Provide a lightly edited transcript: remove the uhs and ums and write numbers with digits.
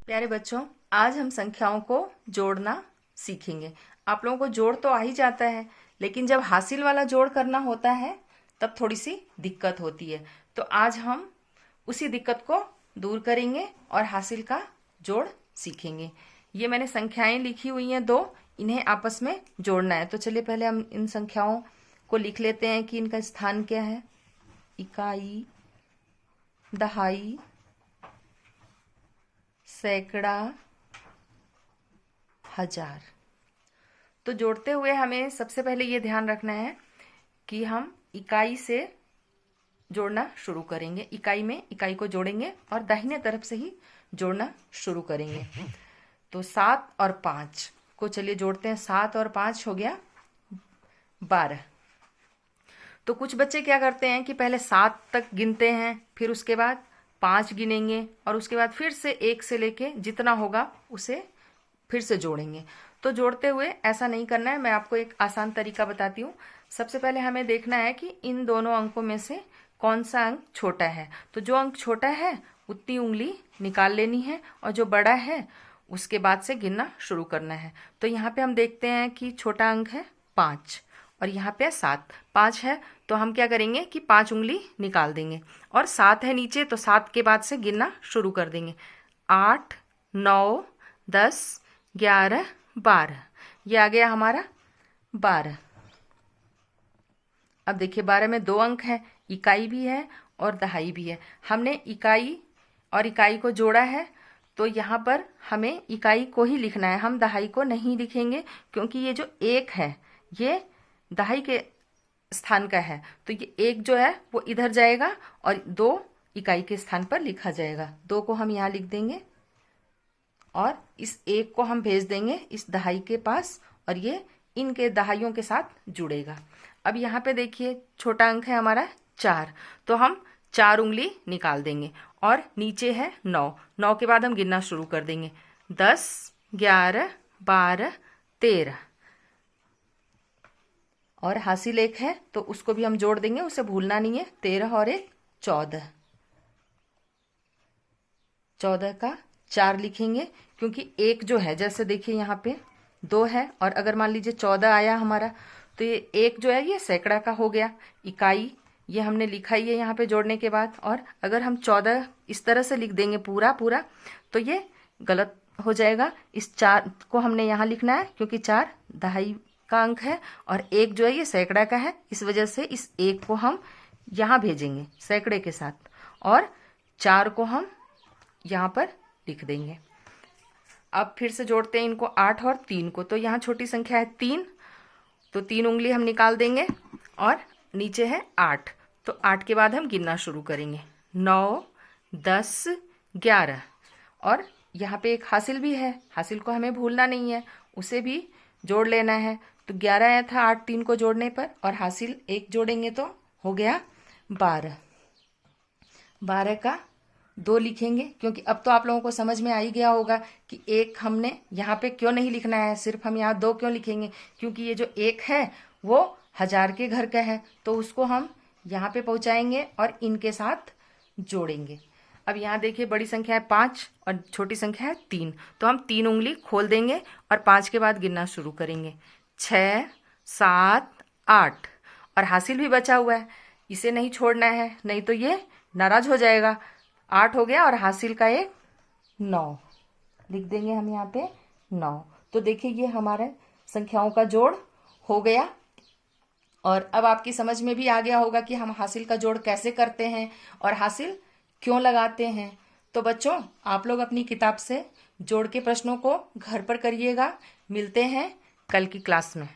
प्यारे बच्चों, आज हम संख्याओं को जोड़ना सीखेंगे। आप लोगों को जोड़ तो आ ही जाता है, लेकिन जब हासिल वाला जोड़ करना होता है तब थोड़ी सी दिक्कत होती है। तो आज हम उसी दिक्कत को दूर करेंगे और हासिल का जोड़ सीखेंगे। ये मैंने संख्याएं लिखी हुई हैं दो, इन्हें आपस में जोड़ना है। तो चलिए पहले हम इन संख्याओं को लिख लेते हैं कि इनका स्थान क्या है। इकाई, दहाई, सैकड़ा, हजार। तो जोड़ते हुए हमें सबसे पहले ये ध्यान रखना है कि हम इकाई से जोड़ना शुरू करेंगे। इकाई में इकाई को जोड़ेंगे और दाहिने तरफ से ही जोड़ना शुरू करेंगे। तो 7 और 5 को चलिए जोड़ते हैं। 7 और 5 हो गया 12। तो कुछ बच्चे क्या करते हैं कि पहले 7 तक गिनते हैं, फिर उसके बाद 5 गिनेंगे और उसके बाद फिर से 1 से लेके जितना होगा उसे फिर से जोड़ेंगे। तो जोड़ते हुए ऐसा नहीं करना है। मैं आपको एक आसान तरीका बताती हूँ। सबसे पहले हमें देखना है कि इन दोनों अंकों में से कौन सा अंक छोटा है। तो जो अंक छोटा है उतनी उंगली निकाल लेनी है और जो बड़ा है उसके बाद से गिनना शुरू करना है। तो यहाँ पे हम देखते हैं कि छोटा अंक है 5 और यहाँ पे 7। 5 है तो हम क्या करेंगे कि 5 उंगली निकाल देंगे और 7 है नीचे, तो 7 के बाद से गिनना शुरू कर देंगे। 8, 9, 10, 11, 12। ये आ गया हमारा 12। अब देखिए 12 में 2 अंक है, इकाई भी है और दहाई भी है। हमने इकाई और इकाई को जोड़ा है, तो यहाँ पर हमें इकाई को ही लिखना है, हम दहाई को नहीं लिखेंगे, क्योंकि ये जो 1 है ये दहाई के स्थान का है। तो ये 1 जो है वो इधर जाएगा और 2 इकाई के स्थान पर लिखा जाएगा। 2 को हम यहाँ लिख देंगे और इस 1 को हम भेज देंगे इस दहाई के पास और ये इनके दहाइयों के साथ जुड़ेगा। अब यहाँ पे देखिए छोटा अंक है हमारा 4, तो हम 4 उंगली निकाल देंगे और नीचे है 9। 9 के बाद हम गिनना शुरू कर देंगे। 10, 11, 12, 13 और हासिल 1 है तो उसको भी हम जोड़ देंगे, उसे भूलना नहीं है। 13 और 1 14। 14 का 4 लिखेंगे, क्योंकि 1 जो है, जैसे देखिए यहाँ पे 2 है और अगर मान लीजिए 14 आया हमारा, तो ये 1 जो है ये सैकड़ा का हो गया। इकाई ये हमने लिखा ही है यहाँ पे जोड़ने के बाद, और अगर हम 14 इस तरह से लिख देंगे पूरा पूरा तो ये गलत हो जाएगा। इस 4 को हमने यहाँ लिखना है, क्योंकि 4 दहाई का अंक है और 1 जो है ये सैकड़ा का है। इस वजह से इस 1 को हम यहाँ भेजेंगे सैकड़े के साथ और 4 को हम यहाँ पर लिख देंगे। अब फिर से जोड़ते हैं इनको 8 और 3 को। तो यहाँ छोटी संख्या है 3, तो 3 उंगली हम निकाल देंगे और नीचे है 8, तो 8 के बाद हम गिनना शुरू करेंगे। 9, 10, 11 और यहाँ पे एक हासिल भी है, हासिल को हमें भूलना नहीं है, उसे भी जोड़ लेना है। तो 11 आया था 8 3 को जोड़ने पर और हासिल 1 जोड़ेंगे तो हो गया 12। 12 का 2 लिखेंगे, क्योंकि अब तो आप लोगों को समझ में आ ही गया होगा कि 1 हमने यहाँ पे क्यों नहीं लिखना है, सिर्फ हम यहाँ 2 क्यों लिखेंगे, क्योंकि ये जो 1 है वो 1000 के घर का है, तो उसको हम यहाँ पे पहुँचाएंगे और इनके साथ जोड़ेंगे। अब यहाँ देखिए बड़ी संख्या है 5 और छोटी संख्या है 3, तो हम 3 उंगली खोल देंगे और 5 के बाद गिनना शुरू करेंगे। 6, 7, 8 और हासिल भी बचा हुआ है, इसे नहीं छोड़ना है, नहीं तो ये नाराज हो जाएगा। 8 हो गया और हासिल का 1 9 लिख देंगे हम यहाँ पे 9। तो देखिए ये हमारे संख्याओं का जोड़ हो गया और अब आपकी समझ में भी आ गया होगा कि हम हासिल का जोड़ कैसे करते हैं और हासिल क्यों लगाते हैं। तो बच्चों, आप लोग अपनी किताब से जोड़ के प्रश्नों को घर पर करिएगा। मिलते हैं कल की क्लास में।